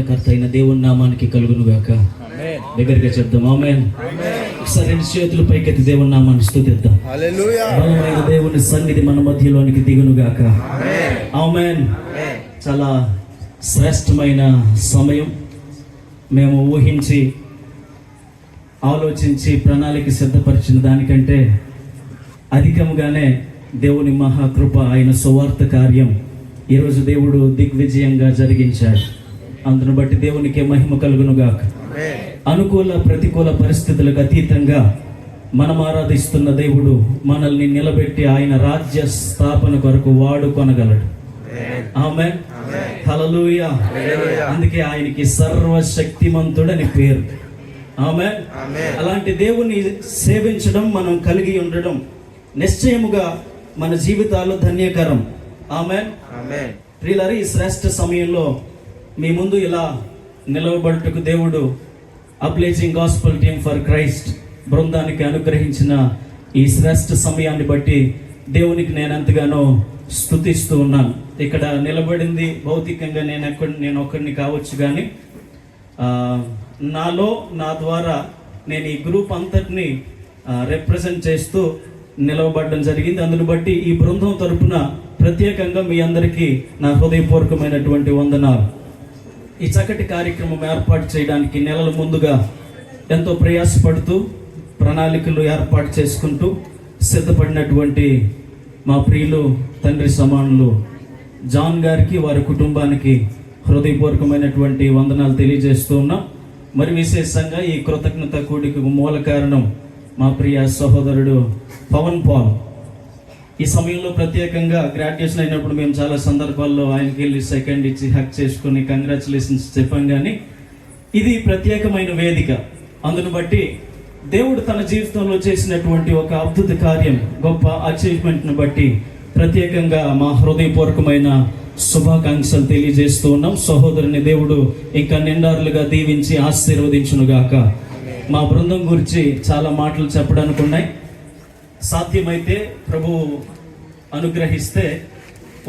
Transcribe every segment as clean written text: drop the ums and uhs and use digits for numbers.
కర్త అయిన దేవుని నామానికి కలుగును గాక. దగ్గరగా చెప్దాం ఆమేన్. ఒకసారి రెండు చేతులు పైకెత్తి దేవుని నామాన్ని స్తుతిద్దాం. బలమైన దేవుని సన్నిధి మన మధ్యలోనికి దిగును గాక. ఆమేన్. చాలా శ్రేష్టమైన సమయం. మేము ఊహించి ఆలోచించి ప్రణాళిక సిద్ధపరిచిన దానికంటే అధికంగానే దేవుని మహాకృప ఆయన సువార్త కార్యం ఈరోజు దేవుడు దిగ్విజయంగా జరిగించాడు. అందును బట్టి దేవునికి మహిమ కలుగునుగాక. అనుకూల ప్రతికూల పరిస్థితులకు అతీతంగా మనం ఆరాధిస్తున్న దేవుడు మనల్ని నిలబెట్టి ఆయన రాజ్య స్థాపన కొరకు వాడుకొనగలడు. ఆమేన్. హల్లెలూయా. అందుకే ఆయనకి సర్వశక్తిమంతుడని పేరు. ఆమేన్. అలాంటి దేవుని సేవించడం, మనం కలిగి ఉండడం నిశ్చయముగా మన జీవితాలు ధన్యకరం. ఆమేన్. ప్రియులారా, ఈ శ్రేష్ఠ సమయంలో మీ ముందు ఇలా నిలవబడుటకు దేవుడు అప్లేజింగ్ గాస్పెల్ టీమ్ ఫర్ క్రైస్ట్ బృందానికి అనుగ్రహించిన ఈ శ్రేష్ఠ సమయాన్ని బట్టి దేవునికి నేను ఎంతగానో స్తుతిస్తూ ఉన్నాను. ఇక్కడ నిలబడింది భౌతికంగా నేను ఒక్కడిని కావచ్చు, కానీ నాలో నా ద్వారా నేను ఈ గ్రూప్ అంతటిని రిప్రజెంట్ చేస్తూ నిలవబడడం జరిగింది. అందును బట్టి ఈ బృందం తరపున ప్రత్యేకంగా మీ అందరికీ నా హృదయపూర్వకమైనటువంటి వందనాలు. ఈ చక్కటి కార్యక్రమం ఏర్పాటు చేయడానికి నెలల ముందుగా ఎంతో ప్రయాసపడుతూ ప్రణాళికలు ఏర్పాటు చేసుకుంటూ సిద్ధపడినటువంటి మా ప్రియులు తండ్రి సమానులు జాన్ గారికి, వారి కుటుంబానికి హృదయపూర్వకమైనటువంటి వందనాలు తెలియజేస్తూ ఉన్నాం. మరి విశేషంగా ఈ కృతజ్ఞత కూడికకు మూల కారణం మా ప్రియ సహోదరుడు పవన్ పాల్. ఈ సమయంలో ప్రత్యేకంగా గ్రాడ్యుయేషన్ అయినప్పుడు మేము చాలా సందర్భాల్లో ఆయనకి వెళ్ళి సెకండ్ ఇచ్చి హక్ చేసుకుని కంగ్రాచులేషన్స్ చెప్పాం. కానీ ఇది ప్రత్యేకమైన వేదిక. అందును బట్టి దేవుడు తన జీవితంలో చేసినటువంటి ఒక అద్భుత కార్యం, గొప్ప అచీవ్మెంట్ను బట్టి ప్రత్యేకంగా మా హృదయపూర్వకమైన శుభాకాంక్షలు తెలియజేస్తూ ఉన్నాం. సహోదరుని దేవుడు ఇంకా నిండారులుగా దీవించి ఆశీర్వదించునుగాక. మా బృందం గురించి చాలా మాటలు చెప్పడానికి ఉన్నాయి. సాధ్యమైతే ప్రభు అనుగ్రహిస్తే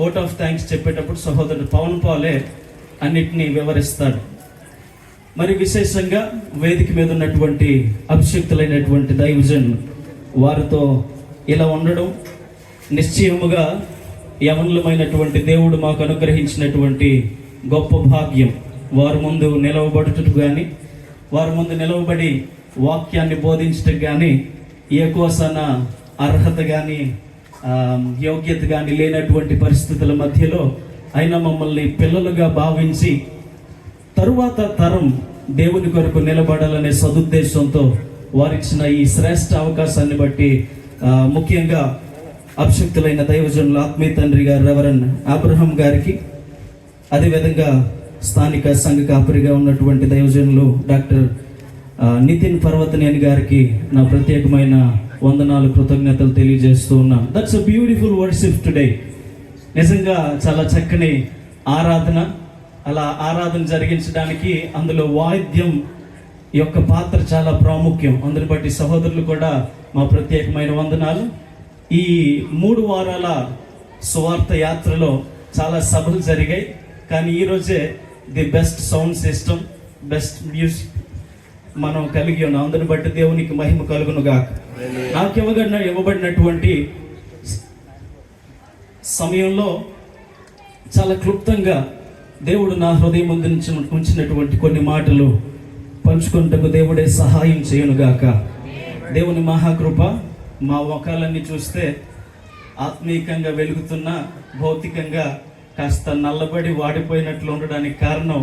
ఓట్ ఆఫ్ థ్యాంక్స్ చెప్పేటప్పుడు సహోదరుడు పవన్ పాలే అన్నిటినీ వివరిస్తాడు. మరి విశేషంగా వేదిక మీద ఉన్నటువంటి అభిషక్తులైనటువంటి దైవజనులు వారితో ఇలా ఉండడం నిశ్చయముగా యవనులమైనటువంటి దేవుడు మాకు అనుగ్రహించినటువంటి గొప్ప భాగ్యం. వారి ముందు నిలవబడుటకు కానీ, వారి ముందు నిలవబడి వాక్యాన్ని బోధించటం కానీ ఎక్కువ అర్హత కానీ యోగ్యత కానీ లేనటువంటి పరిస్థితుల మధ్యలో అయినా మమ్మల్ని పిల్లలుగా భావించి తరువాత తరం దేవుని కొరకు నిలబడాలనే సదుద్దేశంతో వారిచ్చిన ఈ శ్రేష్ఠ అవకాశాన్ని బట్టి ముఖ్యంగా అభిషక్తులైన దైవజనులు ఆత్మీయ తండ్రి గారు రెవరెండ్ అబ్రహం గారికి, అదేవిధంగా స్థానిక సంఘ కాపరిగా ఉన్నటువంటి దైవజనులు డాక్టర్ నితిన్ పర్వతనేని గారికి నా ప్రత్యేకమైన వందనాలు, కృతజ్ఞతలు తెలియజేస్తూ ఉన్నాను. That's a beautiful worship today. నిజంగా చాలా చక్కని ఆరాధన. అలా ఆరాధన జరిగించడానికి అందులో వాయిద్యం యొక్క పాత్ర చాలా ప్రాముఖ్యం. అందుని బట్టి సహోదరులు కూడా మా ప్రత్యేకమైన వందనాలు. ఈ 3 వారాల సువార్త యాత్రలో చాలా సభలు జరిగాయి, కానీ ఈరోజే the best sound system, best music మనం కలిగి ఉన్నాం. అందుని బట్టి దేవునికి మహిమ కలుగునుగాక. నాకు ఇవ్వబడినటువంటి సమయంలో చాలా క్లుప్తంగా దేవుడు నా హృదయం ముందు ఉంచినటువంటి కొన్ని మాటలు పంచుకుంటకు దేవుడే సహాయం చేయనుగాక. దేవుని మహాకృప. మా ముఖాలన్నీ చూస్తే ఆత్మీయంగా వెలుగుతున్న, భౌతికంగా కాస్త నల్లబడి వాడిపోయినట్లు ఉండడానికి కారణం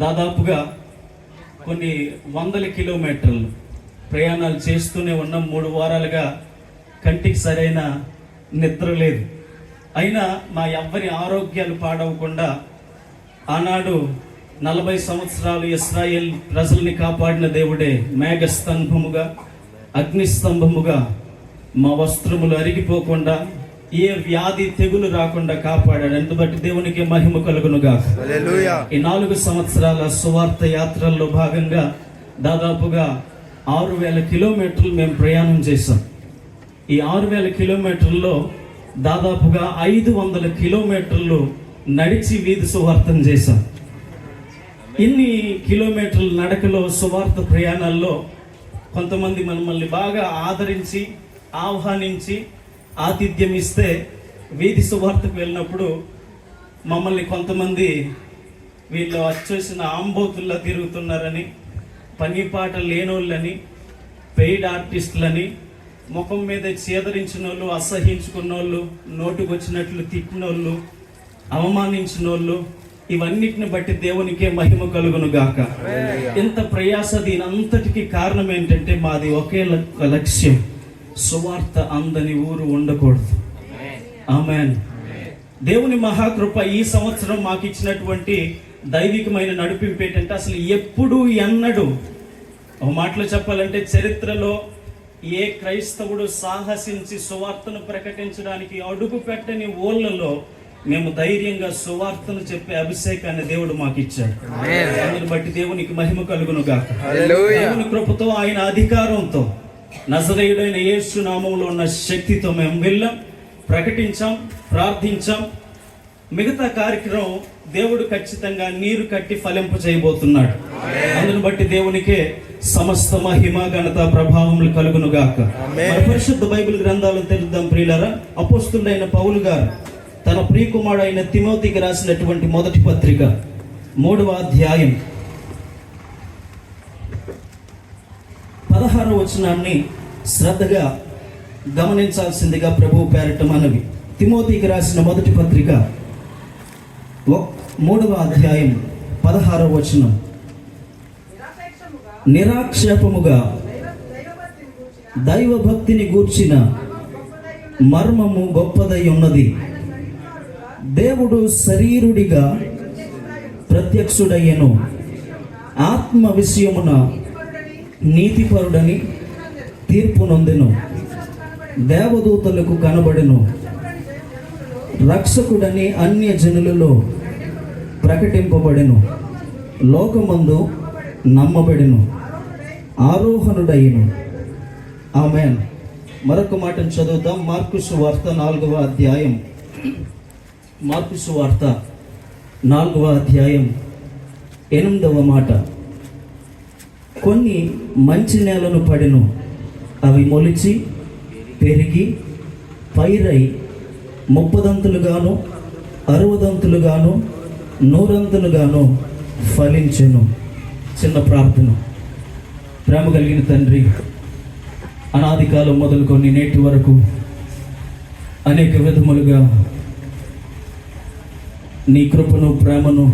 దాదాపుగా కొన్ని 100 కిలోమీటర్లు ప్రయాణాలు చేస్తూనే ఉన్నాం. 3 వారాలుగా కంటికి సరైన నిద్ర లేదు. అయినా మా ఎవ్వరి ఆరోగ్యాలు పాడవకుండా ఆనాడు 40 సంవత్సరాలు ఇశ్రాయేల్ ప్రజల్ని కాపాడిన దేవుడే మేఘస్తంభముగా, అగ్నిస్తంభముగా మా వస్త్రములు అరిగిపోకుండా, ఏ వ్యాధి తెగులు రాకుండా కాపాడాడు. అందుబట్టి దేవునికి మహిమ కలుగునుగా. ఈ 4 సంవత్సరాల సువార్త యాత్రల్లో భాగంగా దాదాపుగా 6000 కిలోమీటర్లు మేము ప్రయాణం చేసాం. ఈ 6000 కిలోమీటర్లలో దాదాపుగా 500 కిలోమీటర్లు నడిచి వీధి సువార్తం చేశాం. ఇన్ని కిలోమీటర్ల నడకలో సువార్త ప్రయాణాల్లో కొంతమంది మనల్ని బాగా ఆదరించి ఆహ్వానించి ఆతిథ్యం ఇస్తే వీధి సువార్తకు వెళ్ళినప్పుడు మమ్మల్ని కొంతమంది వీళ్ళు వచ్చేసిన ఆంబోతుల్లా తిరుగుతున్నారని, పని పాట లేనోళ్ళని, పెయిడ్ ఆర్టిస్టులని, ముఖం మీద చేదరించిన వాళ్ళు, అసహించుకున్న వాళ్ళు, నోటుకొచ్చినట్లు తిట్టినోళ్ళు, అవమానించిన వాళ్ళు, ఇవన్నిటిని బట్టి దేవునికే మహిమ కలుగును గాక. ఇంత ప్రయాస దీని అంతటికి కారణం ఏంటంటే మాది ఒకే లక్ష్యం, సువార్త అందని ఊరు ఉండకూడదు. ఆమేన్. దేవుని మహాకృప ఈ సంవత్సరం మాకు ఇచ్చినటువంటి దైవికమైన నడిపింపు ఏంటంటే అసలు ఎప్పుడు ఎన్నడూ, ఒక మాటలో చెప్పాలంటే చరిత్రలో ఏ క్రైస్తవుడు సాహసించి సువార్తను ప్రకటించడానికి అడుగు పెట్టని ఊళ్ళలో మేము ధైర్యంగా సువార్తను చెప్పే అభిషేకాన్ని దేవుడు మాకు ఇచ్చాడు. అందుని బట్టి దేవునికి మహిమ కలుగును గాక. దేవుని కృపతో, ఆయన అధికారంతో, నజరేయుడైన యేసు నామములో ఉన్న శక్తితో మేము వెళ్ళాం, ప్రకటించాం, ప్రార్థించాం. మిగతా కార్యక్రమం దేవుడు ఖచ్చితంగా నీరు కట్టి ఫలింప చేయబోతున్నాడు. అందుని బట్టి దేవునికే సమస్త మహిమ ఘనత ప్రభావములు కలుగును గాక. పరిశుద్ధ బైబిల్ గ్రంథాలను తెలుద్దాం ప్రియులారా. అపోస్తులైన పౌలు గారు తన ప్రియకుమారుడైన తిమోతికి రాసినటువంటి మొదటి పత్రిక 3వ అధ్యాయం 16వ వచనాన్ని శ్రద్ధగా గమనించాల్సిందిగా ప్రభువు పేరట మనవి. తిమోతికి రాసిన మొదటి పత్రిక 3వ అధ్యాయం 16వ వచనం. నిరాక్షేపముగా దైవభక్తిని గూర్చిన మర్మము గొప్పదై ఉన్నది. దేవుడు శరీరుడిగా ప్రత్యక్షుడయ్యను, ఆత్మ విషయమున నీతిపరుడని తీర్పు నొందెను, దేవదూతలకు కనబడెను, రక్షకుడని అన్య జనులలో ప్రకటింపబడెను, లోకమందు నమ్మబడెను, ఆరోహణుడయ్యను. ఆమేన్. మరొక మాటను చదువుతాం. మార్కు సువార్త 4వ అధ్యాయం, మార్కు సువార్త 4వ అధ్యాయం 8వ మాట. కొన్ని మంచి నేలను పడెను, అవి మొలిచి పెరిగి పైరై 30దంతులుగాను 60దంతులుగాను 100ంతులుగాను ఫలించెను. చిన్న ప్రార్థన. ప్రేమ కలిగిన తండ్రి, అనాది కాలం మొదలుకొని నేటి వరకు అనేక విధములుగా నీ కృపను, ప్రేమను,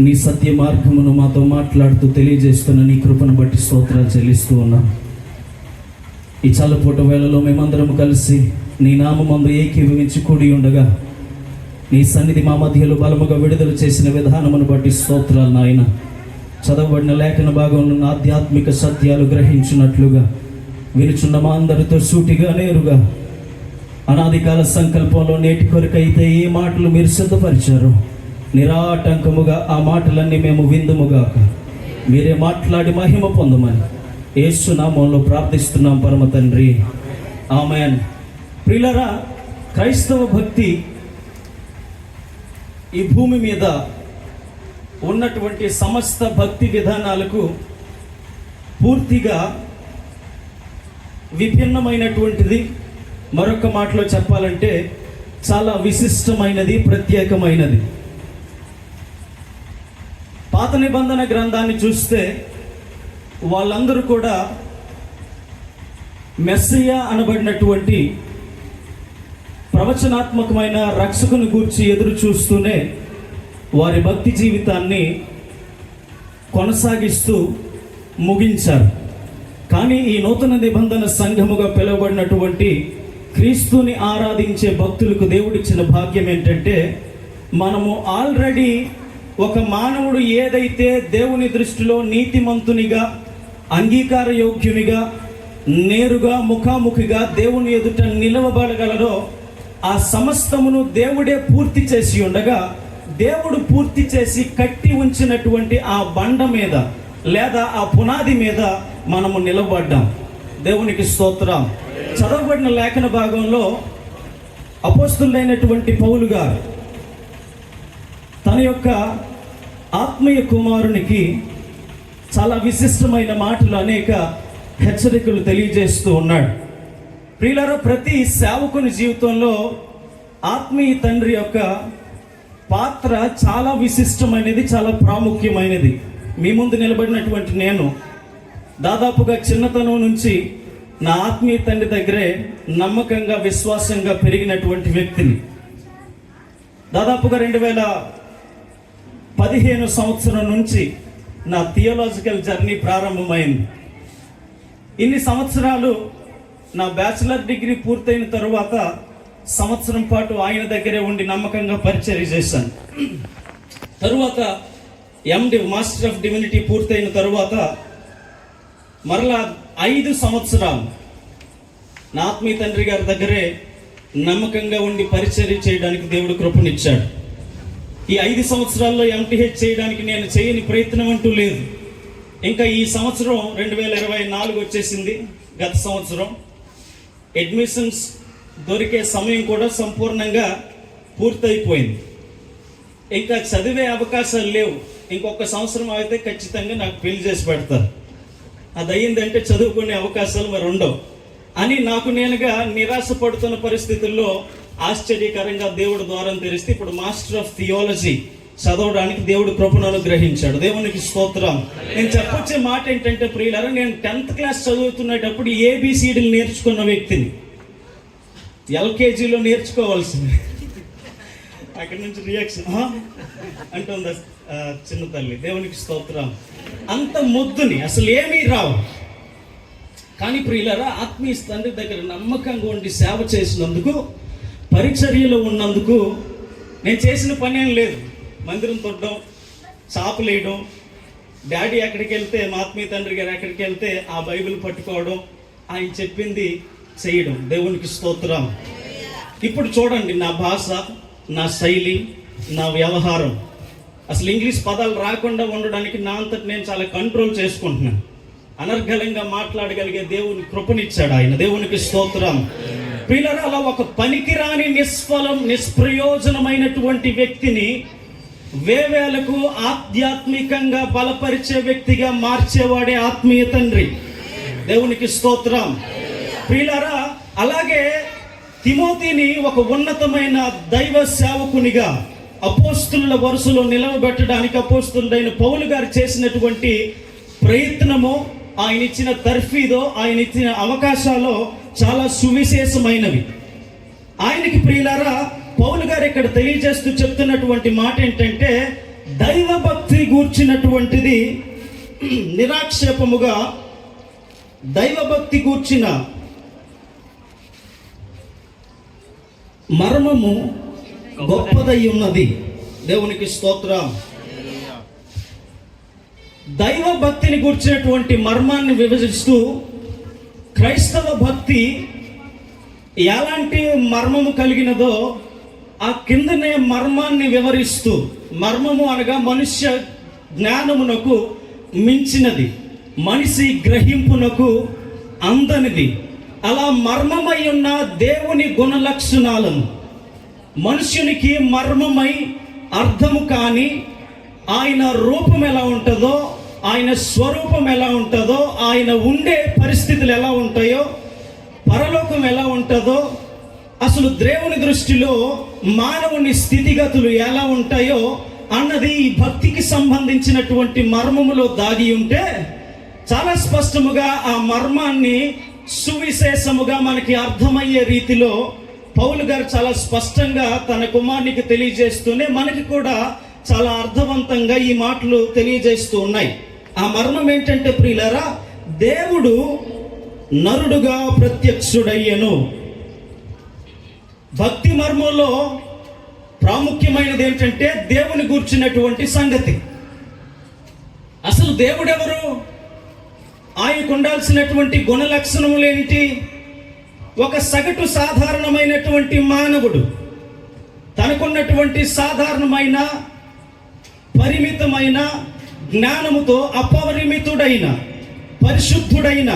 నీ సత్య మార్గమును మాతో మాట్లాడుతూ తెలియజేస్తున్న నీ కృపను బట్టి స్తోత్రాలు చెల్లిస్తూ ఉన్నాం. ఈ చల్లపూట వేళలో మేమందరం కలిసి నీ నామమందు ఏకీభవించి కూడి ఉండగా నీ సన్నిధి మా మధ్యలో బలముగా విడుదల చేసిన విధానమును బట్టి స్తోత్రాలు నాయన. చదవబడిన లేఖన భాగంలో ఆధ్యాత్మిక సత్యాలు గ్రహించినట్లుగా వినుచున్న మా అందరితో సూటిగా నేరుగా అనాది కాల సంకల్పంలో నేటి కొరకైతే ఏ మాటలు మీరు సిద్ధపరిచారో నిరాటంకముగా ఆ మాటలన్నీ మేము విందుముగాక. మీరే మాట్లాడి మహిమ పొందమని యేసు నామములో ప్రార్థిస్తున్నాం పరమ తండ్రి. ఆమేన్. ప్రియులారా, క్రైస్తవ భక్తి ఈ భూమి మీద ఉన్నటువంటి సమస్త భక్తి విధానాలకు పూర్తిగా విభిన్నమైనటువంటిది. మరొక మాటలో చెప్పాలంటే చాలా విశిష్టమైనది, ప్రత్యేకమైనది. పాత నిబంధన గ్రంథాన్ని చూస్తే వాళ్ళందరూ కూడా మెస్సియా అనబడినటువంటి ప్రవచనాత్మకమైన రక్షకుని గూర్చి ఎదురు చూస్తూనే వారి భక్తి జీవితాన్ని కొనసాగిస్తూ ముగించారు. కానీ ఈ నూతన నిబంధన సంఘముగా పిలువబడినటువంటి క్రీస్తుని ఆరాధించే భక్తులకు దేవుడిచ్చిన భాగ్యం ఏంటంటే, మనము ఆల్రెడీ ఒక మానవుడు ఏదైతే దేవుని దృష్టిలో నీతిమంతునిగా, అంగీకార యోగ్యునిగా, నేరుగా ముఖాముఖిగా దేవుని ఎదుట నిలవబడగలరో ఆ సమస్తమును దేవుడే పూర్తి చేసి ఉండగా, దేవుడు పూర్తి చేసి కట్టి ఉంచినటువంటి ఆ బండ మీద లేదా ఆ పునాది మీద మనము నిలబడ్డాం. దేవునికి స్తోత్రం. చదవబడిన లేఖన భాగంలో అపోస్తులైనటువంటి పౌలు గారు తన యొక్క ఆత్మీయ కుమారునికి చాలా విశిష్టమైన మాటలు, అనేక హెచ్చరికలు తెలియజేస్తూ ఉన్నాడు. ప్రియులారా, ప్రతి సేవకుని జీవితంలో ఆత్మీయ తండ్రి యొక్క పాత్ర చాలా విశిష్టమైనది, చాలా ప్రాముఖ్యమైనది. మీ ముందు నిలబడినటువంటి నేను దాదాపుగా చిన్నతనం నుంచి నా ఆత్మీయ తండ్రి దగ్గరే నమ్మకంగా, విశ్వాసంగా పెరిగినటువంటి వ్యక్తిని. దాదాపుగా 2015 సంవత్సరం నుంచి నా థియోలాజికల్ జర్నీ ప్రారంభమైంది. ఇన్ని సంవత్సరాలు నా బ్యాచిలర్ డిగ్రీ పూర్తయిన తరువాత సంవత్సరం పాటు ఆయన దగ్గరే ఉండి నమ్మకంగా పరిచర్య చేశాను. తరువాత ఎండి మాస్టర్ ఆఫ్ డివినిటీ పూర్తయిన తరువాత మరలా 5 సంవత్సరాలు నా ఆత్మీయ తండ్రి గారి దగ్గరే నమ్మకంగా ఉండి పరిచర్య చేయడానికి దేవుడు కృపనిచ్చాడు. ఈ 5 సంవత్సరాల్లో ఎంటీహెచ్ చేయడానికి నేను చేయని ప్రయత్నం అంటూ లేదు. ఇంకా ఈ సంవత్సరం 2024 వచ్చేసింది. గత సంవత్సరం అడ్మిషన్స్ దొరికే సమయం కూడా సంపూర్ణంగా పూర్తయిపోయింది. ఇంకా చదివే అవకాశాలు లేవు. ఇంకొక సంవత్సరం అయితే ఖచ్చితంగా నాకు పెళ్లి చేసి పెడతారు. అది అయ్యిందంటే చదువుకునే అవకాశాలు మరి ఉండవు అని నాకు నేనుగా నిరాశ పడుతున్న పరిస్థితుల్లో ఆశ్చర్యకరంగా దేవుడు ద్వారం తెరిస్తే ఇప్పుడు మాస్టర్ ఆఫ్ థియాలజీ చదవడానికి దేవుడు కృపను అనుగ్రహించాడు. దేవునికి స్తోత్రం. నేను చెప్పొచ్చే మాట ఏంటంటే ప్రియులారా, నేను 10th క్లాస్ చదువుతున్నప్పుడు ABCDలు నేర్చుకున్న వ్యక్తిని. LKGలో నేర్చుకోవాల్సింది. అక్కడి నుంచి రియాక్షన్ అంటుందా చిన్న తల్లి. దేవునికి స్తోత్రం. అంత మొద్దుని అసలు ఏమీ రావు. కానీ ప్రియులారా, ఆత్మీయ తండ్రి దగ్గర నమ్మకంగా ఉండి సేవ చేసినందుకు, పరిచర్యలో ఉన్నందుకు నేను చేసిన పని ఏం లేదు. మందిరం తొట్టడం, చాపలు వేయడం, డాడీ ఎక్కడికి వెళ్తే, మా ఆత్మీయ తండ్రి గారు ఎక్కడికి వెళ్తే ఆ బైబిల్ పట్టుకోవడం, ఆయన చెప్పింది చేయడం. దేవునికి స్తోత్రం. ఇప్పుడు చూడండి, నా భాష, నా శైలి, నా వ్యవహారం, అసలు ఇంగ్లీష్ పదాలు రాకుండా ఉండడానికి నా అంతటి నేను చాలా కంట్రోల్ చేసుకుంటున్నాను. అనర్గళంగా మాట్లాడగలిగే దేవుని కృపనిచ్చాడు ఆయన. దేవునికి స్తోత్రం. ప్రియులారా, అలా ఒక పనికిరాని, నిష్ఫలం, నిష్ప్రయోజనమైనటువంటి వ్యక్తిని వేవేలకు ఆధ్యాత్మికంగా బలపరిచే వ్యక్తిగా మార్చేవాడే ఆత్మీయ తండ్రి. దేవునికి స్తోత్రం. ప్రియులారా, అలాగే తిమోతిని ఒక ఉన్నతమైన దైవ సేవకునిగా అపోస్తుల వరుసలో నిలవబెట్టడానికి అపోస్తులుడైన పౌలు గారు చేసినటువంటి ప్రయత్నము, ఆయన ఇచ్చిన తర్ఫీదో, ఆయన ఇచ్చిన అవకాశాలు చాలా సువిశేషమైనవి. ఆయనకి ప్రియులారా, పౌలు గారు ఇక్కడ తెలియజేస్తూ చెప్తున్నటువంటి మాట ఏంటంటే, దైవ భక్తి గూర్చినటువంటిది నిరాక్షేపముగా, దైవభక్తి గూర్చిన మర్మము గొప్పదై ఉన్నది. దేవునికి స్తోత్రం. దైవ భక్తిని గూర్చినటువంటి మర్మాన్ని విభజిస్తూ క్రైస్తవ భక్తి ఎలాంటి మర్మము కలిగినదో ఆ కిందనే మర్మాన్ని వివరిస్తూ, మర్మము అనగా మనుష్య జ్ఞానమునకు మించినది, మనిషి గ్రహింపునకు అందనిది, అలా మర్మమై ఉన్న దేవుని గుణలక్షణాలను, మనుష్యునికి మర్మమై అర్థము కాని ఆయన రూపం ఎలా ఉంటుందో, ఆయన స్వరూపం ఎలా ఉంటుందో, ఆయన ఉండే పరిస్థితులు ఎలా ఉంటాయో, పరలోకం ఎలా ఉంటుందో, అసలు దేవుని దృష్టిలో మానవుని స్థితిగతులు ఎలా ఉంటాయో అన్నది ఈ భక్తికి సంబంధించినటువంటి మర్మములో దాగి ఉంటే, చాలా స్పష్టముగా ఆ మర్మాన్ని సువిశేషముగా మనకి అర్థమయ్యే రీతిలో పౌలు గారు చాలా స్పష్టంగా తన కుమారునికి తెలియజేస్తూనే మనకి కూడా చాలా అర్థవంతంగా ఈ మాటలు తెలియజేస్తూ ఉన్నాయి. ఆ మర్మం ఏంటంటే ప్రియులారా, దేవుడు నరుడుగా ప్రత్యక్షుడయ్యను. భక్తి మర్మంలో ప్రాముఖ్యమైనది ఏంటంటే దేవుని గూర్చినటువంటి సంగతి. అసలు దేవుడెవరు, ఆయనకు ఉండాల్సినటువంటి గుణలక్షణములు ఏంటి? ఒక సగటు సాధారణమైనటువంటి మానవుడు తనకున్నటువంటి సాధారణమైన పరిమితమైన జ్ఞానముతో అపరిమితుడైన పరిశుద్ధుడైన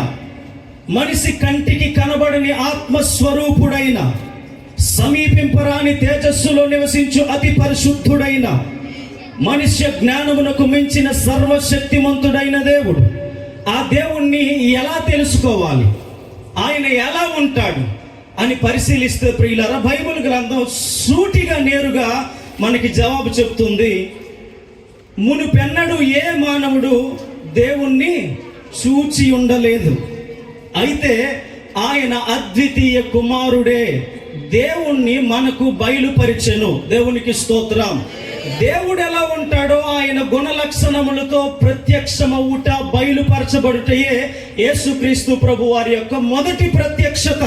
మనిషి కంటికి కనబడని ఆత్మస్వరూపుడైన సమీపింపరాని తేజస్సులో నివసించు అతి పరిశుద్ధుడైన మనుష్య జ్ఞానమునకు మించిన సర్వశక్తిమంతుడైన దేవుడు. ఆ దేవుణ్ణి ఎలా తెలుసుకోవాలి, ఆయన ఎలా ఉంటాడు అని పరిశీలిస్తే ప్రియులారా, బైబిల్ గ్రంథం సూటిగా నేరుగా మనకి జవాబు చెప్తుంది. మునుపెన్నడు ఏ మానవుడు దేవుణ్ణి చూచి ఉండలేదు, అయితే ఆయన అద్వితీయ కుమారుడే దేవుణ్ణి మనకు బయలుపరిచెను. దేవునికి స్తోత్రం. దేవుడు ఎలా ఉంటాడో ఆయన గుణ లక్షణములతో ప్రత్యక్షమవుట, బయలుపరచబడుటయే యేసుక్రీస్తు ప్రభు వారి యొక్క మొదటి ప్రత్యక్షత.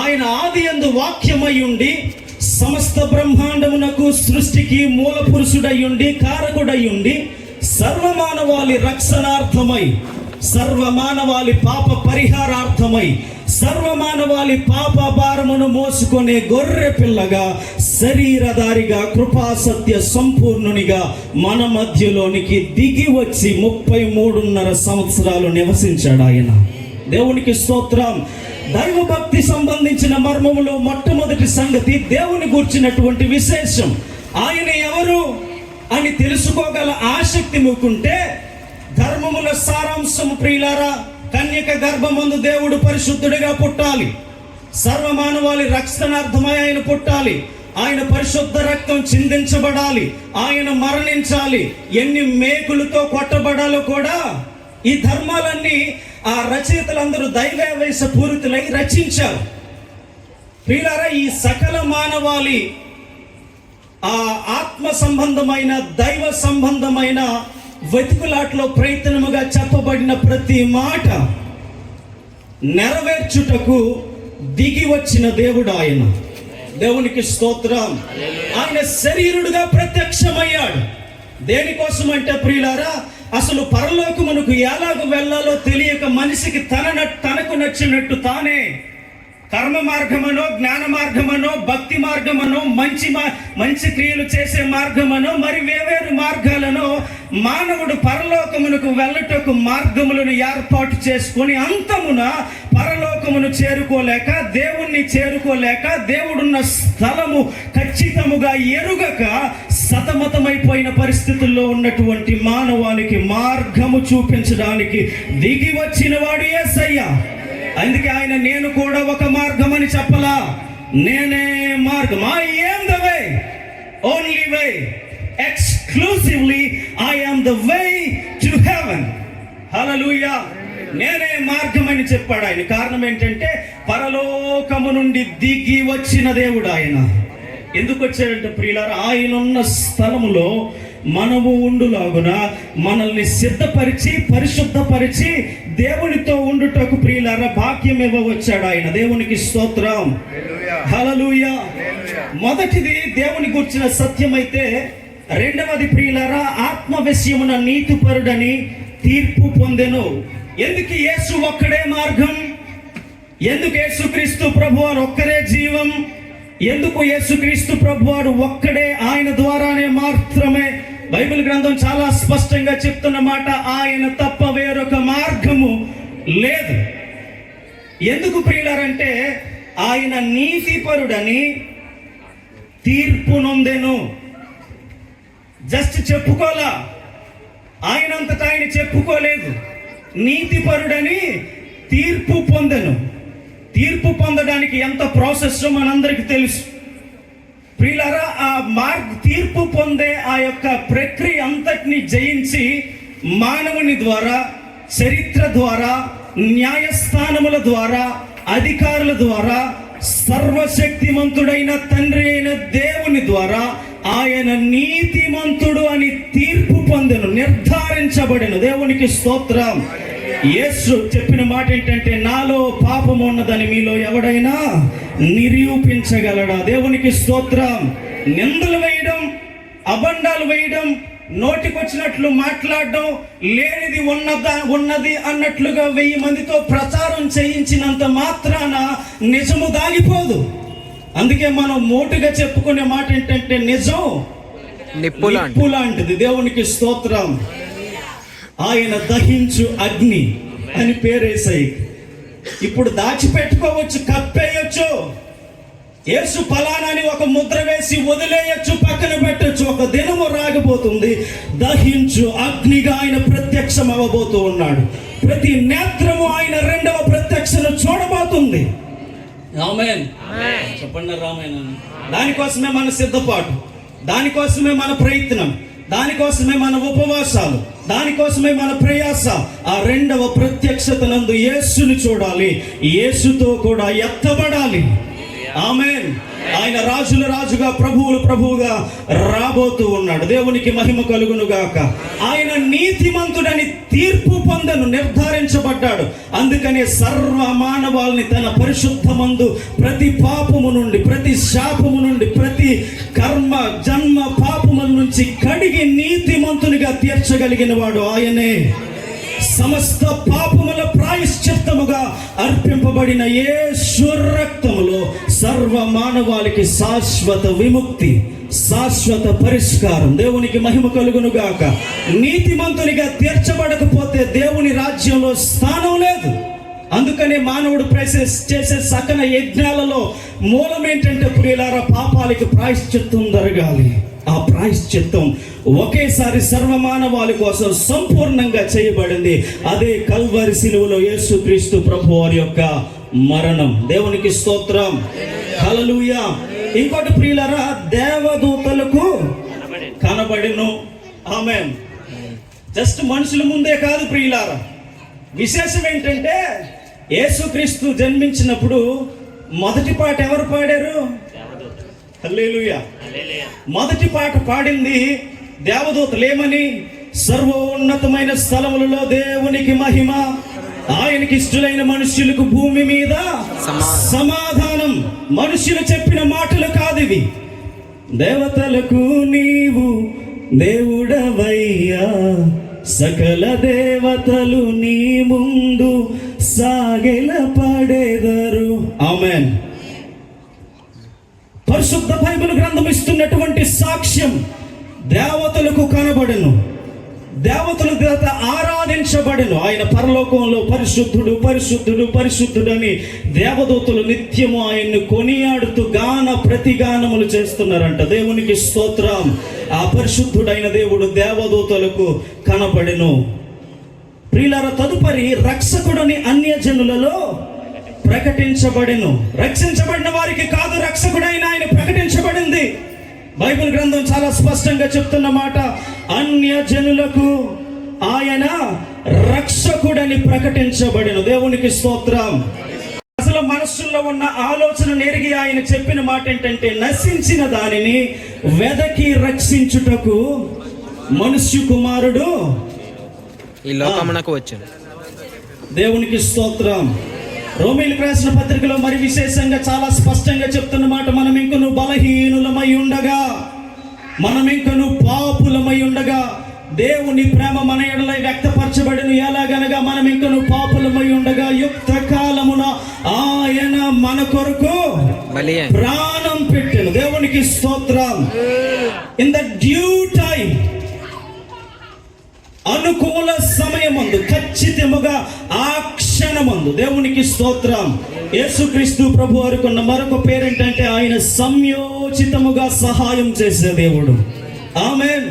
ఆయన ఆదియందు వాక్యమై ఉండి సమస్త బ్రహ్మాండమునకు సృష్టికి మూల పురుషుడై ఉండి కారకుడై ఉండి సర్వమానవాళి రక్షణార్థమై, సర్వమానవాళి పాప పరిహారార్థమై, సర్వమానవాళి పాప భారమును మోసుకునే గొర్రె పిల్లగా, శరీరధారిగా, కృపాసత్య సంపూర్ణునిగా మన మధ్యలోనికి దిగి వచ్చి 33.5 సంవత్సరాలు నివసించాడు ఆయన. దేవునికి స్తోత్రం. దైవభక్తి సంబంధించిన మర్మములో మొట్టమొదటి సంగతి దేవుని గూర్చినటువంటి విశేషం. ఆయన ఎవరు అని తెలుసుకోగల ఆసక్తి మీకుంటే, ధర్మముల సారాంశము ప్రియులారా, కన్యక గర్భమందు దేవుడు పరిశుద్ధుడిగా పుట్టాలి, సర్వమానవాళి రక్షణార్థమై ఆయన పుట్టాలి, ఆయన పరిశుద్ధ రక్తం చిందించబడాలి, ఆయన మరణించాలి, ఎన్ని మేకులతో కొట్టబడాలో కూడా ఈ ధర్మాలన్నీ ఆ రచయితలందరూ దైవావేశ పూరితులై రచించారు. ప్రియులారా, ఈ సకల మానవాళి ఆ ఆత్మ సంబంధమైన, దైవ సంబంధమైన వెతుకులాట్లో ప్రయత్నముగా చెప్పబడిన ప్రతి మాట నెరవేర్చుటకు దిగి వచ్చిన దేవుడు ఆయన. దేవునికి స్తోత్రం. ఆయన శరీరుడుగా ప్రత్యక్షమయ్యాడు. దేనికోసం అంటే ప్రియులారా, అసలు పరలోకమునకు ఎలాగ వెళ్ళాలో తెలియక మనిషికి తనకు నచ్చినట్టు తానే కర్మ మార్గమనో, జ్ఞాన మార్గమనో, భక్తి మార్గమనో, మంచి క్రియలు చేసే మార్గమనో, మరి వేవేరు మార్గాలను మానవుడు పరలోకమునకు వెళ్ళటకు మార్గములను ఏర్పాటు చేసుకొని అంతమున పరలోకమును చేరుకోలేక, దేవుణ్ణి చేరుకోలేక, దేవుడున్న స్థలము ఖచ్చితముగా ఎరుగక సతమతమైపోయిన పరిస్థితుల్లో ఉన్నటువంటి మానవానికి మార్గము చూపించడానికి దిగి వచ్చిన వాడు యేసయ్య. అందుకే ఆయన నేను కూడా ఒక మార్గం అని చెప్పలా, నేనే మార్గం. I am the way, only way, exclusively I am the way to heaven. Hallelujah. నేనే మార్గం అని చెప్పాడు ఆయన. కారణం ఏంటంటే పరలోకము నుండి దిగి వచ్చిన దేవుడు ఆయన. ఎందుకు వచ్చాడంటే ప్రియులారా, ఆయన ఉన్న స్థలములో మనము ఉండులాగున మనల్ని సిద్ధపరిచి, పరిశుద్ధపరిచి దేవునితో ఉండుటకు ప్రియులారా భాగ్యం ఇవ్వవచ్చాడు ఆయన. దేవునికి స్తోత్రం. హల్లెలూయా. మొదటిది దేవుని గురించిన సత్యమైతే, రెండవది ప్రియులారా ఆత్మ విషయమున నీతిపరుడని తీర్పు పొందెను. ఎందుకు యేసు ఒక్కడే మార్గం? ఎందుకు యేసుక్రీస్తు ప్రభువారు ఒక్కరే జీవం? ఎందుకు యేసుక్రీస్తు ప్రభువారు ఒక్కడే, ఆయన ద్వారానే మాత్రమే? బైబిల్ గ్రంథం చాలా స్పష్టంగా చెప్తున్న మాట, ఆయన తప్ప వేరొక మార్గము లేదు. ఎందుకు ప్రియులారంటే ఆయన నీతిపరుడని తీర్పు నొందెను. జస్ట్ చెప్పుకోలా, ఆయనంతటా ఆయన చెప్పుకోలేదు. నీతిపరుడని తీర్పు పొందెను. తీర్పు పొందడానికి ఎంత ప్రాసెస్ మనందరికి తెలుసు ప్రియులారా. ఆ తీర్పు పొందే ఆ యొక్క ప్రక్రియ అంతటిని జయించి మానవుని ద్వారా, చరిత్ర ద్వారా, న్యాయస్థానముల ద్వారా, అధికారుల ద్వారా, సర్వశక్తిమంతుడైన తండ్రి అయిన దేవుని ద్వారా ఆయన నీతిమంతుడు అని తీర్పు పొందెను, నిర్ధారించబడెను. దేవునికి స్తోత్రం. యేసు చెప్పిన మాట ఏంటంటే, నాలో పాపం ఉన్నదని మీలో ఎవడైనా నిరూపించగలడా? దేవునికి స్తోత్రం. నిందలు వేయడం, అబండాలు వేయడం, నోటికొచ్చినట్లు మాట్లాడడం, లేనిది ఉన్నది అన్నట్లుగా 1000 మందితో ప్రచారం చేయించినంత మాత్రాన నిజము దాగిపోదు. అందుకే మనం మోటుగా చెప్పుకునే మాట ఏంటంటే, నిజం నిప్పు లాంటిది. దేవునికి స్తోత్రం. ఆయన దహించు అగ్ని అని పేరేసాయి. ఇప్పుడు దాచిపెట్టుకోవచ్చు, కప్పేయచ్చు, యేసు ఫలానా అని ఒక ముద్ర వేసి వదిలేయచ్చు, పక్కన పెట్టచ్చు. ఒక దినము రాకపోతుంది, దహించు అగ్నిగా ఆయన ప్రత్యక్షం అవ్వబోతూ ఉన్నాడు. ప్రతి నేత్రము ఆయన రెండవ ప్రత్యక్షను చూడబోతుంది. ఆమేన్. చెప్పండి రామేన్. దానికోసమే మన సిద్ధపాటు, దానికోసమే మన ప్రయత్నం, దానికోసమే మన ఉపవాసాలు, దానికోసమే మన ప్రయాస. ఆ రెండవ ప్రత్యక్షతనందు యేసుని చూడాలి, యేసుతో కూడా ఎత్తబడాలి. ఆమేన్. ఆయన రాజుల రాజుగా, ప్రభువులు ప్రభువుగా రాబోతూ ఉన్నాడు. దేవునికి మహిమ కలుగును గాక. ఆయన నీతిమంతుడని తీర్పు పొందను నిర్ధారించబడ్డాడు. అందుకనే సర్వ మానవాల్ని తన పరిశుద్ధమందు ప్రతి పాపము నుండి, ప్రతి శాపము నుండి, ప్రతి కర్మ జన్మ పాపముల నుంచి కడిగి నీతిమంతునిగా తీర్చగలిగిన వాడు ఆయనే. సమస్త పాపముల ప్రాయశ్చిత్తముగా అర్పింపబడిన యేసు రక్తములో సర్వ మానవాళికి శాశ్వత విముక్తి, శాశ్వత పరిష్కారం. దేవునికి మహిమ కలుగును గాక. నీతిమంతునిగా తీర్చబడకపోతే దేవుని రాజ్యంలో స్థానం లేదు. అందుకనే మానవుడు చేసే సకల యజ్ఞాలలో మూలం ఏంటంటే ప్రియులారా, పాపాలకి ప్రాయశ్చిత్తం జరగాలి. ఆ ప్రాయశ్చిత్తం ఒకేసారి సర్వమానవాళి కోసం సంపూర్ణంగా చేయబడింది. అదే కల్వరి శిలువలో యేసుక్రీస్తు ప్రభువారి యొక్క మరణం. దేవునికి స్తోత్రం. హల్లెలూయా. ఇంకోటి ప్రియులారా, దేవదూతలకు కనబడెను. ఆమేన్. జస్ట్ మనుషుల ముందే కాదు ప్రియులారా, విశేషం ఏంటంటే యేసుక్రీస్తు జన్మించినప్పుడు మొదటి పాట ఎవరు పాడారు? హల్లెలూయా. మొదటి పాట పాడింది దేవదూతలేమని? సర్వోన్నతమైన స్థలములలో దేవునికి మహిమ, ఆయనకి ఇష్టలైన మనుష్యులకు భూమి మీద సమాధానం. మనుష్యులు చెప్పిన మాటలు కాదు ఇవి. దేవతలకు నీవు దేవుడవయ్యా, సకల దేవతలు నీ ముందు సాగిల పడేదరు. ఆమేన్. పరిశుద్ధ బైబిల్ గ్రంథం ఇస్తున్నటువంటి సాక్ష్యం, దేవతలకు కనబడెను, దేవతల చేత ఆరాధించబడెను. ఆయన పరలోకంలో పరిశుద్ధుడు పరిశుద్ధుడు పరిశుద్ధుడు అని దేవదూతలు నిత్యము ఆయన్ను కొనియాడుతూ గాన ప్రతిగానములు చేస్తున్నారంట. దేవునికి స్తోత్రం. ఆ పరిశుద్ధుడైన దేవుడు దేవదూతలకు కనబడెను. ప్రియులారా, తదుపరి రక్షకుడని అన్యజనులలో ప్రకటించబడెను. రక్షించబడిన వారికి కాదు, రక్షకుడైన ఆయన ప్రకటించబడింది. బైబిల్ గ్రంథం చాలా స్పష్టంగా చెప్తున్న మాట, అన్యజనులకు ఆయన రక్షకుడని ప్రకటించబడెను. దేవునికి స్తోత్రం. అసలు మనస్సులో ఉన్న ఆలోచన ఎరిగి ఆయన చెప్పిన మాట ఏంటంటే, నశించిన దానిని వెదకి రక్షించుటకు మనుష్య కుమారుడు ఈ లోకమునకు వచ్చాడు. దేవునికి స్తోత్రం. రోమీయులకు రాసిన పత్రికలో మరి విశేషంగా చాలా స్పష్టంగా చెప్తున్న మాట, మనం ఇంకను బలహీనులమై ఉండగా, మనం ఇంకను పాపులమై ఉండగా దేవుని ప్రేమ మన ఎడల వ్యక్తపరచబడిన. ఎలాగనగా మనం ఇంకను పాపులమై ఉండగా యుక్త కాలమున ఆయన మన కొరకు ప్రాణం పెట్టెను. దేవునికి స్తోత్రం. ఇన్ ద డ్యూ టైం, అనుకూల సమయమందు, ఖచ్చితముగా ఆ క్షణమందు. దేవునికి స్తోత్రం. యేసుక్రీస్తు ప్రభు వారికి ఉన్న మరొక పేరేంటంటే ఆయన సంయోచితముగా సహాయం చేసే దేవుడు. ఆమేన్.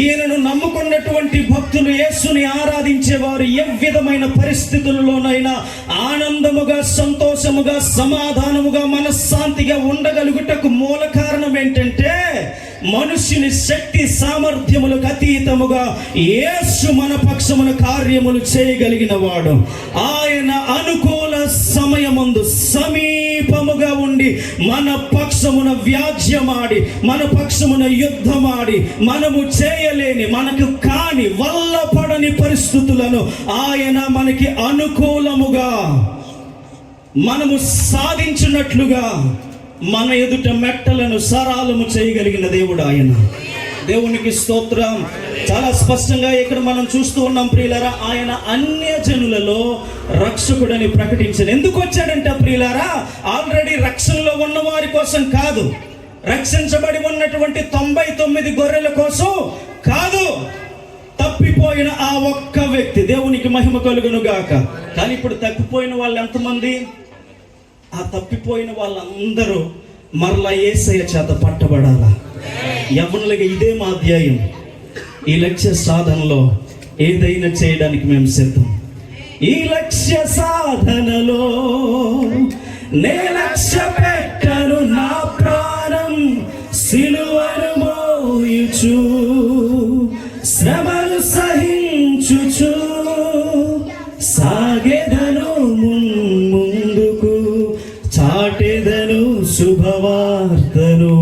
ఈయనను నమ్ముకున్నటువంటి భక్తులు, యేసుని ఆరాధించేవారు ఏ విధమైన పరిస్థితుల్లోనైనా ఆనందముగా, సంతోషముగా, సమాధానముగా, మనశ్శాంతిగా ఉండగలుగుటకు మూల కారణం ఏంటంటే మనుష్యుని శక్తి సామర్థ్యములకు అతీతముగా యేసు మన పక్షమున కార్యములు చేయగలిగిన వాడు. ఆయన అనుకూల సమయమందు సమీపముగా ఉండి మన పక్షమున వ్యాజ్యమాడి, మన పక్షమున యుద్ధమాడి, మనము చేయలేని, మనకు కాని, వల్లపడని పరిస్థితులను ఆయన మనకి అనుకూలముగా మనము సాధించినట్లుగా మన ఎదుట మెట్టలను సరాలము చేయగలిగిన దేవుడు ఆయన. దేవునికి స్తోత్రం. చాలా స్పష్టంగా ఇక్కడ మనం చూస్తూ ఉన్నాం ప్రియులారా, ఆయన అన్యజనులలో రక్షకుడని ప్రకటించాడు. ఎందుకు వచ్చాడంటే ప్రియులారా, ఆల్రెడీ రక్షణలో ఉన్న వారి కోసం కాదు, రక్షించబడి ఉన్నటువంటి 99 గొర్రెల కోసం కాదు, తప్పిపోయిన ఆ ఒక్క వ్యక్తి. దేవునికి మహిమ కలుగును గాక. కానీ ఇప్పుడు తప్పిపోయిన వాళ్ళు ఎంతమంది? ఆ తప్పిపోయిన వాళ్ళందరూ మరలా యేసయ్య చేత పట్టబడాలా. యవ్వనులుగా ఇదే మా అధ్యాయం. ఈ లక్ష్య సాధనలో ఏదైనా చేయడానికి మేము సిద్ధం. ఈ లక్ష్య సాధనలో నే లక్ష్య పెట్టను నా ప్రాణం సిలువను మోయుచు శ్రమలు సహించుచు సాగెదను ముందుకు చాటెదను శుభవార్తను.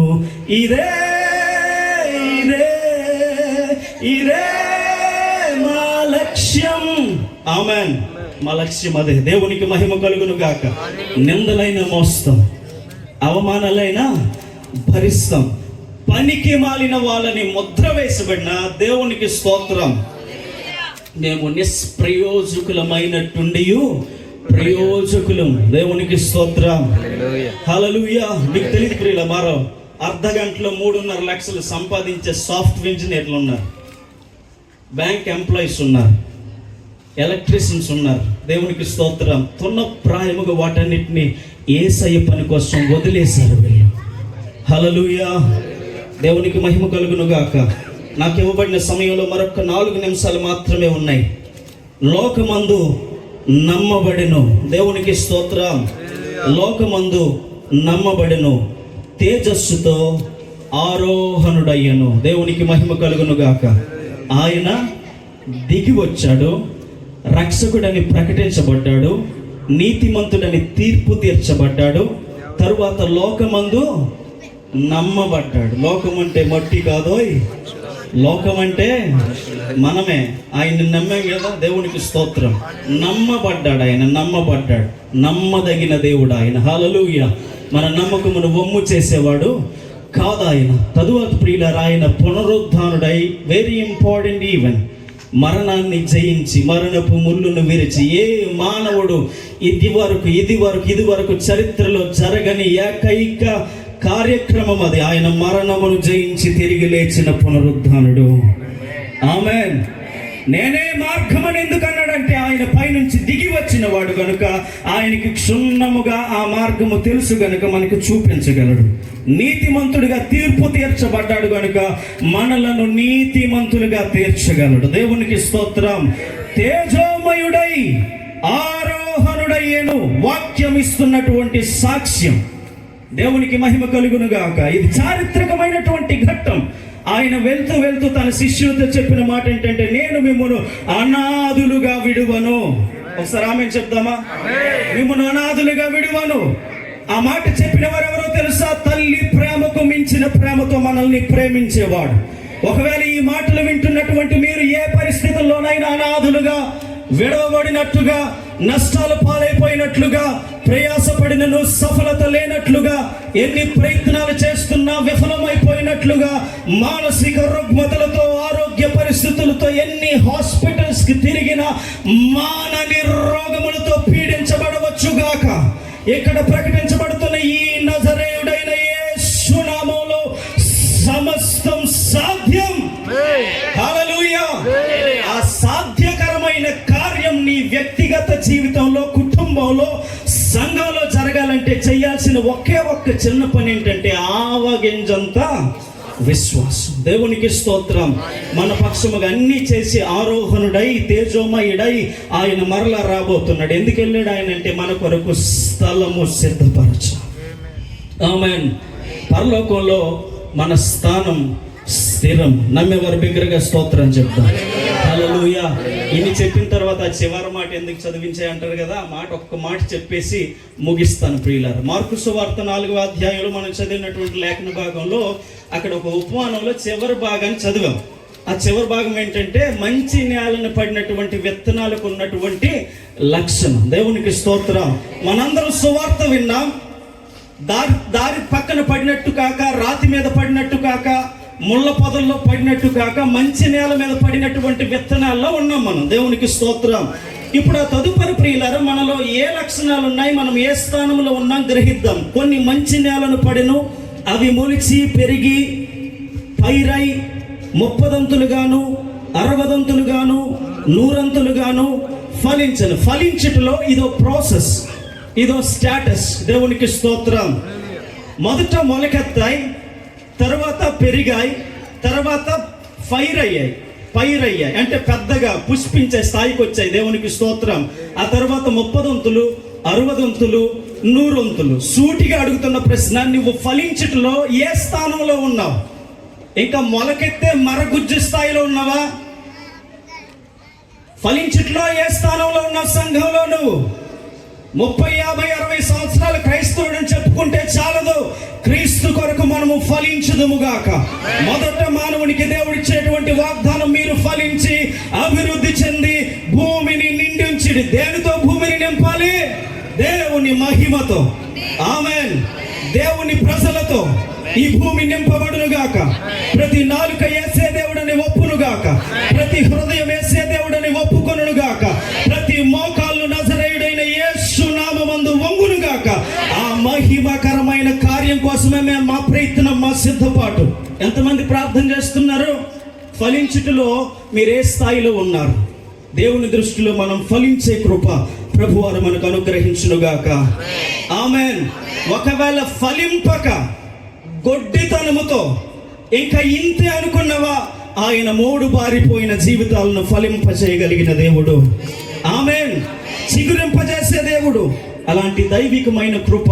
ఇదే ఇదే ఇదే మా లక్ష్యం. ఆమేన్. మా లక్ష్యం అదే. దేవునికి మహిమ కలుగును గాక. నిందలైన మోస్తాం, అవమానాలైనా భరిస్తాం. పనికి మాలిన వాళ్ళని ముద్ర వేసబడిన దేవునికి స్తోత్రం. మేము నిష్ప్రయోజకులమైనట్టుండి ప్రయోజకులం. దేవునికి స్తోత్రం. హల్లెలూయా. మీకు తెలియదు ప్రియుల, మరో అర్ధ గంటలో 3.5 లక్షలు సంపాదించే సాఫ్ట్వేర్ ఇంజనీర్లు ఉన్నారు, బ్యాంక్ ఎంప్లాయీస్ ఉన్నారు, ఎలక్ట్రీషియన్స్ ఉన్నారు. దేవునికి స్తోత్రం. తున్నప్రాయముగా వాటన్నిటిని యేసయ్య పని కోసం వదిలేశారు వీళ్ళు. హల్లెలూయా. దేవునికి మహిమ కలుగును గాక. నాకు ఇవ్వబడిన సమయంలో మరొక 4 నిమిషాలు మాత్రమే ఉన్నాయి. లోకమందు నమ్మబడెను. దేవునికి స్తోత్రం. లోకమందు నమ్మబడెను, తేజస్సుతో ఆరోహణుడయ్యను. దేవునికి మహిమ కలుగును గాక. ఆయన దిగి వచ్చాడు, రక్షకుడని ప్రకటించబడ్డాడు, నీతిమంతుడని తీర్పు తీర్చబడ్డాడు. తరువాత లోకమందు నమ్మబడ్డాడు. లోకం అంటే మట్టి కాదోయ్, లోకం అంటే మనమే. ఆయన నమ్మాం కదా. దేవునికి స్తోత్రం. నమ్మబడ్డాడు. ఆయన నమ్మబడ్డాడు. నమ్మదగిన దేవుడు ఆయన. హల్లెలూయా. మన నమ్మకమును వమ్ము చేసేవాడు కాదు ఆయన. తదువాత ప్రియులారా, ఆయన పునరుద్ధానుడై, వెరీ ఇంపార్టెంట్ ఈవెన్, మరణాన్ని జయించి మరణపు ముళ్ళును విరిచి, ఏ మానవుడు ఇది వరకు చరిత్రలో జరగని ఏకైక కార్యక్రమం అది. ఆయన మరణమును జయించి తిరిగి లేచిన పునరుద్ధానుడు. ఆమేన్. నేనే మార్గమని ఎందుకన్నాడంటే ఆయన పైనుంచి దిగి వచ్చిన వాడు గనుక ఆయనకి క్షుణ్ణముగా ఆ మార్గము తెలుసు గనుక మనకు చూపించగలడు. నీతిమంతుడిగా తీర్పు తీర్చబడ్డాడు గనుక మనలను నీతిమంతులుగా తీర్చగలడు. దేవునికి స్తోత్రం. తేజోమయుడై ఆరోహణుడయ్యేను. వాక్యం ఇస్తున్నటువంటి సాక్ష్యం. దేవునికి మహిమ కలుగును గాక. ఇది చారిత్రకమైనటువంటి ఘట్టం. ఆయన వెళ్తూ తన శిష్యులతో చెప్పిన మాట ఏంటంటే, నేను మిమ్మల్ని అనాథులుగా విడువను. ఒకసారి ఆమె చెప్దామా? మిమ్మల్ని అనాథులుగా విడువను. ఆ మాట చెప్పిన వారెవరో తెలుసా? తల్లి ప్రేమకు మించిన ప్రేమతో మనల్ని ప్రేమించేవాడు. ఒకవేళ ఈ మాటలు వింటున్నటువంటి మీరు ఏ పరిస్థితుల్లోనైనా అనాథులుగా, విడవబడినట్లుగా, నష్టాలు పాలైపోయినట్లుగా, ప్రయాసపడినను సఫలత లేనట్లుగా, ఎన్ని ప్రయత్నాలు చేస్తున్నా విఫలమైపోయినట్లుగా, మానసిక రుగ్మతలతో, ఆరోగ్య పరిస్థితులతో ఎన్ని హాస్పిటల్స్ కి తిరిగిన మానని రోగములతో పీడించబడవచ్చుగాక. ఇక్కడ ప్రకటించబడుతున్న ఈ నజరేయుడైన యేసు నామములో సమస్తం సాధ్యం. హల్లెలూయా. ఆ సాధ్యకరమైన కార్యం నీ వ్యక్తిగత జీవితంలో, కుటుంబంలో, సంఘంలో జరగాలంటే చేయాల్సిన ఒకే ఒక్క చిన్న పని ఏంటంటే ఆవగింజంత విశ్వాసం. దేవునికి స్తోత్రం. మన పక్షముగా అన్ని చేసి ఆరోహణుడై తేజోమయుడై ఆయన మరలా రాబోతున్నాడు. ఎందుకు వెళ్ళాడు ఆయన అంటే మన కొరకు స్థలము సిద్ధపరచ. ఆమేన్. పరలోకంలో మన స్థానం స్థిరం. నమ్మేవారు బిగ్గరగా స్తోత్రం చెప్తాం. హల్లెలూయా. ఇన్ని చెప్పిన తర్వాత ఆ చివరి మాట ఎందుకు చదివించే అంటారు కదా. ఆ మాట ఒక్క మాట చెప్పేసి ముగిస్తాను ప్రియులారా. మార్కు సువార్త 4వ అధ్యాయంలో మనం చదివినటువంటి లేఖన భాగంలో అక్కడ ఒక ఉపమానంలో చివరి భాగాన్ని చదివాం. ఆ చివరి భాగం ఏంటంటే మంచి నేలను పడినటువంటి విత్తనాలకు ఉన్నటువంటి లక్షణం. దేవునికి స్తోత్రం. మనందరం సువార్త విన్నాం. దారి పక్కన పడినట్టు కాక, రాతి మీద పడినట్టు కాక, ముళ్ళ పొదల్లో పడినట్టు కాక, మంచి నేల మీద పడినటువంటి విత్తనాల్లో ఉన్నాం మనం. దేవునికి స్తోత్రం. ఇప్పుడు ఆ తదుపరి ప్రియులారా, మనలో ఏ లక్షణాలు ఉన్నాయి, మనం ఏ స్థానంలో ఉన్నాం గ్రహిద్దాం. కొన్ని మంచి నేలను పడెను, అవి మొలిచి పెరిగి పైరై 30దంతులుగాను 60దంతులుగాను 100ంతులుగాను ఫలించను. ఫలించుటలో ఇదో ప్రాసెస్, ఇదో స్టేటస్. దేవునికి స్తోత్రం. మొదట మొలకెత్తాయి, తర్వాత పెరిగాయి, తర్వాత ఫైర్ అయ్యాయి అంటే పెద్దగా పుష్పించే స్థాయికి వచ్చాయి. దేవునికి స్తోత్రం. ఆ తర్వాత 30 వంతులు, 60 వంతులు, 100 వంతులు. సూటిగా అడుగుతున్న ప్రశ్న, నువ్వు ఫలించుటలో ఏ స్థానంలో ఉన్నావు? ఇంకా మొలకెత్తే మరగుజ్జు స్థాయిలో ఉన్నావా? ఫలించుటలో ఏ స్థానంలో ఉన్నావు? సంఘంలో నువ్వు 30, 50, 60 సంవత్సరాలు క్రైస్తవుడని చెప్పుకుంటే చాలదు. క్రీస్తు కొరకు మనము ఫలించుదుముగాక. మొదట మానవునికి దేవుడిచ్చేటువంటి వాగ్దానం, మీరు ఫలించి అభివృద్ధి చెంది భూమిని నిండించిడి. దేనితో భూమిని నింపాలి? దేవుని మహిమతో. ఆమేన్. దేవుని ప్రజలతో ఈ భూమి నింపబడునుగాక. ప్రతి నాలుక యేసే దేవుడని ఒప్పునుగాక. ప్రతి హృదయం యేసే దేవుడని ఒప్పుకొనుగాక. ప్రతి మోకాళ్ళు నజరేయుడైన యేసు నామమందు వంగునుగాక. ఆ మహిమకరమైన కార్యం కోసమే మా ప్రయత్నం, మా సిద్ధపాటు. ఎంతమంది ప్రార్థన చేస్తున్నారు? ఫలించుటలో మీరు ఏ స్థాయిలో ఉన్నారు? దేవుని దృష్టిలో మనం ఫలించే కృప ప్రభువారు మనకు అనుగ్రహించునుగాక. ఆమేన్. ఒకవేళ ఫలింపక గొడ్డితనముతో ఇంకా ఇంతే అనుకున్నవా? ఆయన 3 బారిపోయిన జీవితాలను ఫలింపజేయగలిగిన దేవుడు. ఆమేన్. చిగురింపజేసే దేవుడు. అలాంటి దైవికమైన కృప,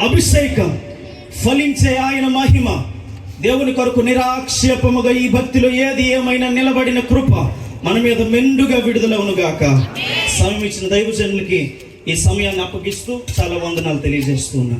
అభిషేకం, ఫలించే ఆయన మహిమ, దేవుని కొరకు నిరాక్షేపముగా ఈ భక్తిలో ఏది ఏమైనా నిలబడిన కృప మన మీద మెండుగా విడుదలవునుగాక. సమయం ఇచ్చిన దైవజనులకి ఈ సమయాన్ని అప్పగిస్తూ చాలా వందనాలు తెలియజేస్తున్నా.